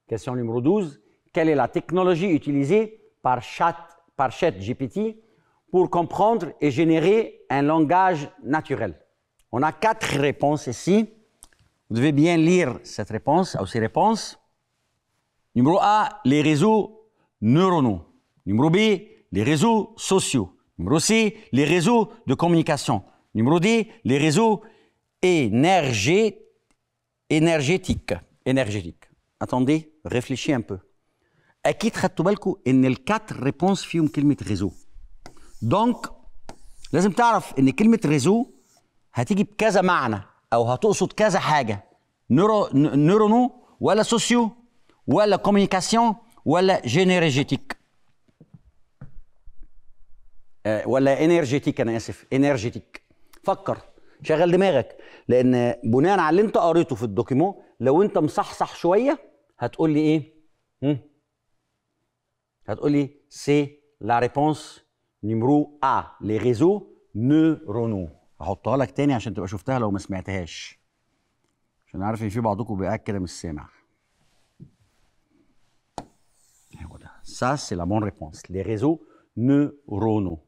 Question numéro 12. Quelle est la technologie utilisée par ChatGPT pour comprendre et générer un langage naturel? On a 4 réponses ici. Vous devez bien lire cette réponse ou ces réponses. Numéro A, les réseaux neuronaux. Numéro B, les réseaux sociaux. Numéro C, les réseaux de communication. Numéro D, les réseaux énergétiques. Attendez, réfléchis un peu. أكيد خدتوا بالكم إن ال4 réponses فيهم كلمة réseau. Donc لازم تعرف إن كلمة réseau هتيجي بكذا معنى أو هتقصد كذا حاجة. نيرونو ولا سوسيو ولا كوميونيكاسيون ولا جينيرجيتيك. ولا انرجيتيك، انا اسف، انرجيتيك. فكر، شغل دماغك، لان بناء على اللي انت قريته في الدوكيمون لو انت مصحصح شويه هتقول لي ايه؟ هتقول لي سي لا ريبونس نيمرو ا لي ريزو نيورونو. هحطها لك تاني عشان تبقى شفتها لو ما سمعتهاش، عشان عارف ان في بعضكم بيقعد كده مش سامع. Voilà. Ça, c'est la bonne réponse. Les réseaux neuronaux.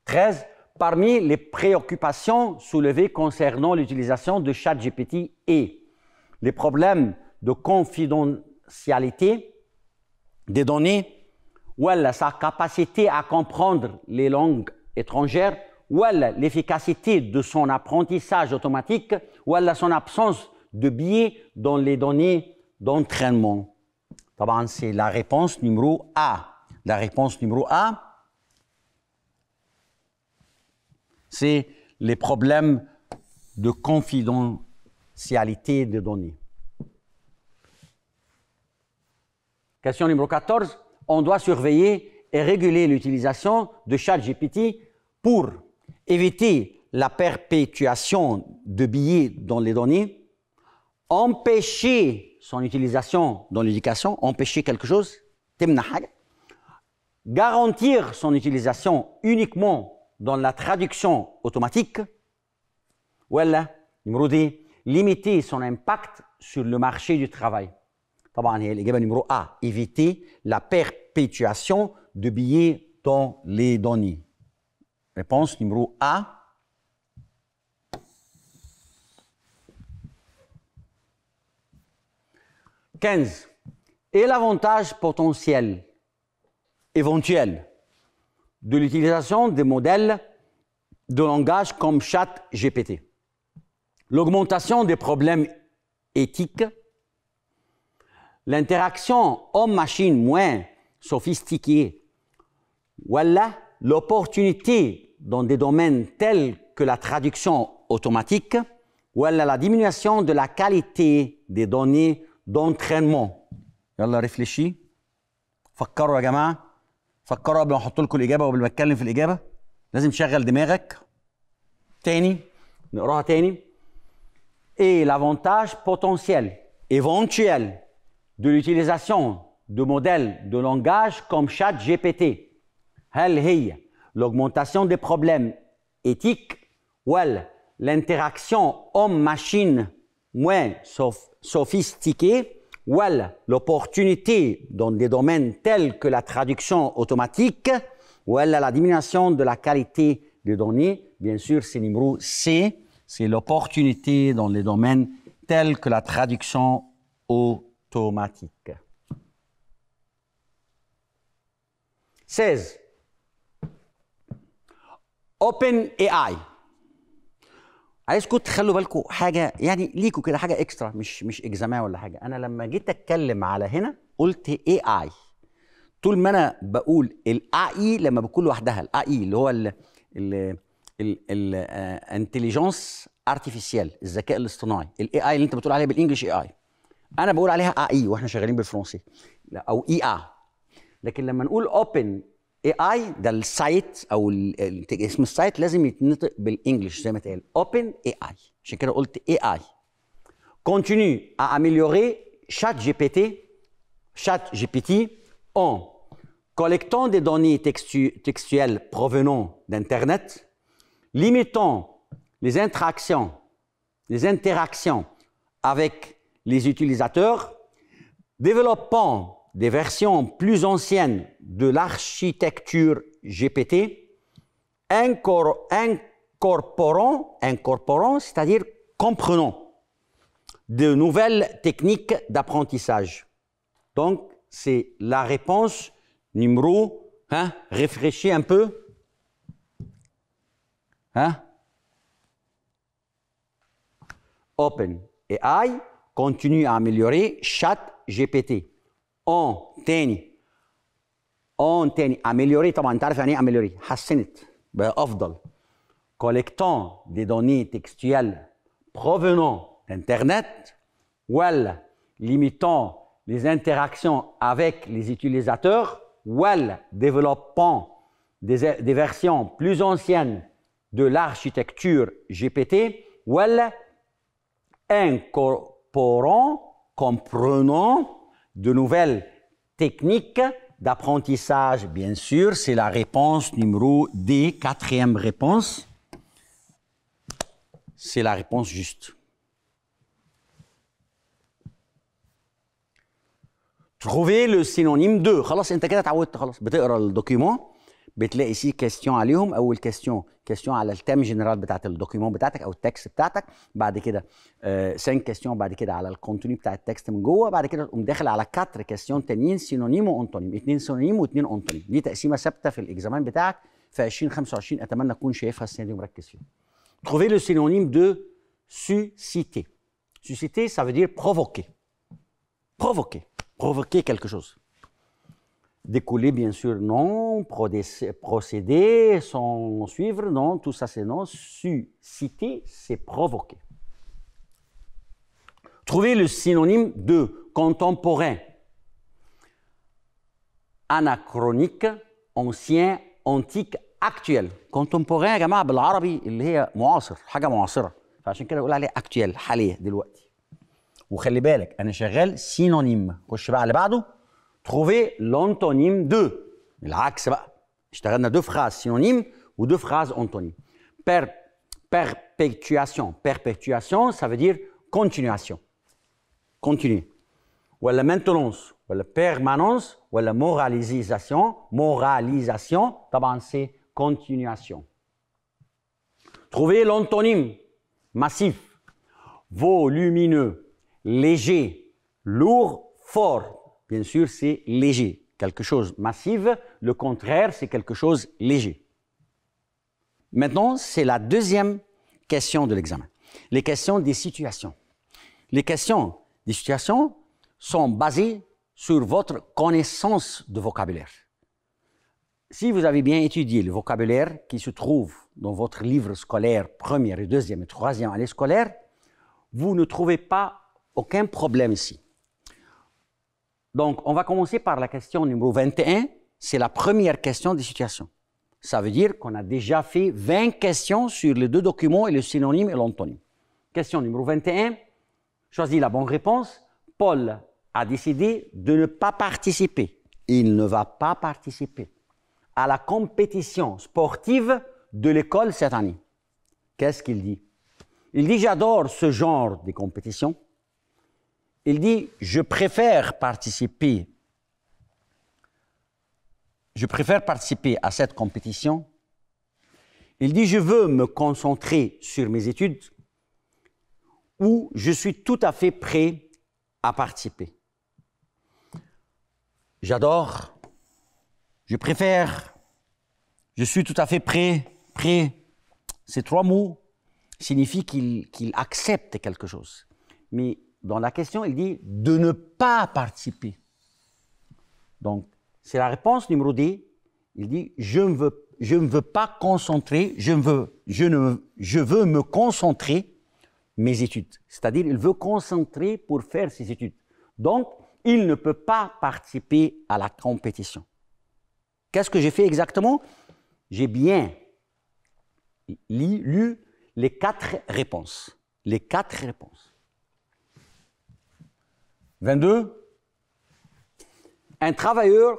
13. Parmi les préoccupations soulevées concernant l'utilisation de ChatGPT et les problèmes de confidentialité des données, ou sa capacité à comprendre les langues étrangères, ou l'efficacité de son apprentissage automatique, ou son absence de biais dans les données d'entraînement. C'est la réponse numéro A. La réponse numéro A, c'est les problèmes de confidentialité des données. Question numéro 14. On doit surveiller et réguler l'utilisation de ChatGPT pour éviter la perpétuation de biais dans les données, empêcher son utilisation dans l'éducation, empêcher quelque chose, garantir son utilisation uniquement dans la traduction automatique, ou numéro D, limiter son impact sur le marché du travail. طبعا هي الإجابة numéro A, éviter la perpétuation de biais dans les données. Réponse numéro A. « 15. Et l'avantage potentiel, éventuel, de l'utilisation des modèles de langage comme ChatGPT. L'augmentation des problèmes éthiques, l'interaction homme-machine moins sophistiquée, voilà l'opportunité dans des domaines tels que la traduction automatique, voilà la diminution de la qualité des données d'entraînement. يلا réfléchis. فكروا يا جماعة. فكروا قبل ما احط لكم الإجابة وقبل ما اتكلم في الإجابة. لازم تشغل دماغك. تاني نقراها تاني. Et l'avantage potentiel, éventuel, de l'utilisation de modèles de langage comme ChatGPT. هل هي l'augmentation des problèmes éthiques ou l'interaction homme-machine moins sophistiquée ou l'opportunité dans des domaines tels que la traduction automatique ou la diminution de la qualité des données. Bien sûr, c'est numéro C, c'est l'opportunité dans les domaines tels que la traduction automatique. 16. OpenAI. عايزكم تخلوا بالكم حاجه يعني ليكوا كده حاجه اكسترا مش اكزامان ولا حاجه. انا لما جيت اتكلم على هنا قلت اي اي. طول ما انا بقول الاي لما بكون لوحدها الاي اللي هو الانتليجنس ارتفيسيال الذكاء الاصطناعي الاي اي اللي انت بتقول عليها بالانجلش اي اي انا بقول عليها اي واحنا شغالين بالفرنسي او اي ا. لكن لما نقول اوبن اي اي ده السايت او اسم السايت لازم يتنطق بالانجلش زي ما اتقال اوبن اي اي. عشان كده قلت اي اي. continue à améliorer ChatGPT en collectant des données textuelles provenant d'internet, limitant les interactions les interactions avec les utilisateurs, développant des versions plus anciennes de l'architecture GPT, incorporant, c'est-à-dire comprenant de nouvelles techniques d'apprentissage. Donc, c'est la réponse numéro, réfléchis un peu. OpenAI continue à améliorer ChatGPT. تاني améliorer طبعا انت عارف يعني ايه améliorer حسنت بقى افضل collectant des données textuelles provenant d'internet ولا limitant les interactions avec les utilisateurs ولا développant des versions plus anciennes de l'architecture GPT ولا comprenant de nouvelles techniques d'apprentissage. Bien sûr, c'est la réponse numéro D, quatrième réponse. C'est la réponse juste. Trouvez le synonyme de. خلاص انت كده اتعودت خلاص بتقرا الدوكيومون بتلاقي سي كيستيون عليهم. اول كيستيون على التيم جنرال بتاعت الدوكيومون بتاعتك او التكست بتاعتك، بعد كده 5 كيستيون بعد كده على الكونتوني بتاع التكست من جوه، بعد كده تقوم داخل على 4 كيستيون تانيين سينونيم وانتونيم، 2 سينونيم و2 انتونيم. دي تقسيمه ثابته في الاكزامان بتاعك في 2025 اتمنى تكون شايفها السنه دي ومركز فيها. Trouvez le synonyme de susciter. Susciter, ça veut dire provoquer. Provoquer quelque chose. Découler, bien sûr, non. Procéder, sans suivre, non. Tout ça, c'est non. Susciter, c'est provoquer. Trouvez le synonyme de contemporain. Anachronique, ancien, antique, actuel. Contemporain يا جماعة بالعربي اللي هي معاصر، حاجة معاصرة. فعشان كده بقول عليه actuel، حالية دلوقتي. وخلي بالك أنا شغال سينونيم. خش بقى على بعده. Trouvez l'antonyme de. العكس بقى. اشتغلنا 2 phrases synonymes ou 2 phrases antonymes. Perpétuation. Perpétuation, ça veut dire continuation. Continuer. ولا maintenance. ولا permanence. ولا moralisation. Moralisation, طبعا c'est continuation. Trouvez l'antonyme. Massif. Volumineux. Léger. Lourd. Fort. Bien sûr, c'est léger. Quelque chose massif. Le contraire, c'est quelque chose léger. Maintenant, c'est la deuxième question de l'examen. Les questions des situations. Les questions des situations sont basées sur votre connaissance de vocabulaire. Si vous avez bien étudié le vocabulaire qui se trouve dans votre livre scolaire première et deuxième et troisième année scolaire, vous ne trouvez pas aucun problème ici. Donc, on va commencer par la question numéro 21. C'est la première question des situations. Ça veut dire qu'on a déjà fait 20 questions sur les 2 documents et le synonyme et l'antonyme. Question numéro 21. Choisis la bonne réponse. Paul a décidé de ne pas participer. Il ne va pas participer à la compétition sportive de l'école cette année. Qu'est-ce qu'il dit? Il dit « J'adore ce genre de compétition ». Il dit « Je préfère participer à cette compétition ». Il dit « Je veux me concentrer sur mes études » ou « Je suis tout à fait prêt à participer ». J'adore, je préfère, je suis tout à fait prêt. Ces 3 mots signifient qu'il accepte quelque chose. Mais dans la question, il dit de ne pas participer. Donc, c'est la réponse numéro D. Il dit je ne veux pas concentrer, je veux me concentrer mes études. C'est-à-dire, il veut concentrer pour faire ses études. Donc, il ne peut pas participer à la compétition. Qu'est-ce que j'ai fait exactement? J'ai bien lu les 4 réponses. Les 4 réponses. 22. Un travailleur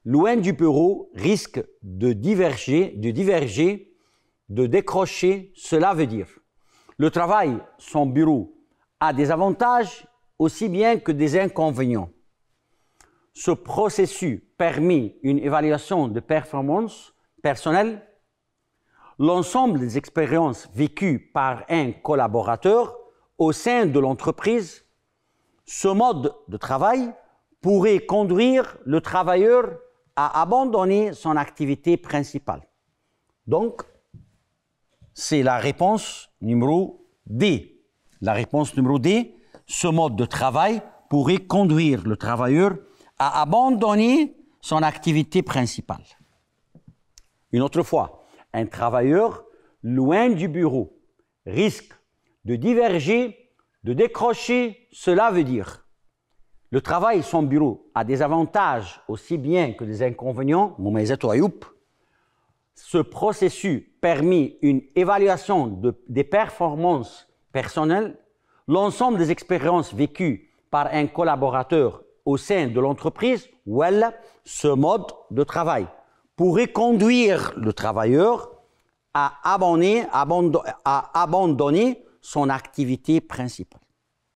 loin du bureau risque de diverger, de décrocher. Cela veut dire Le travail, son bureau, a des avantages aussi bien que des inconvénients. Ce processus permet une évaluation de performance personnelle, l'ensemble des expériences vécues par un collaborateur au sein de l'entreprise. Ce mode de travail pourrait conduire le travailleur à abandonner son activité principale. Donc, c'est la réponse numéro D. La réponse numéro D, ce mode de travail pourrait conduire le travailleur à abandonner son activité principale. Une autre fois, un travailleur loin du bureau risque de diverger, de décrocher. Cela veut dire le travail, son bureau, a des avantages aussi bien que des inconvénients. Ce processus permet une évaluation des performances personnelles, l'ensemble des expériences vécues par un collaborateur au sein de l'entreprise. Ce mode de travail pourrait conduire le travailleur à abandonner son activité principale.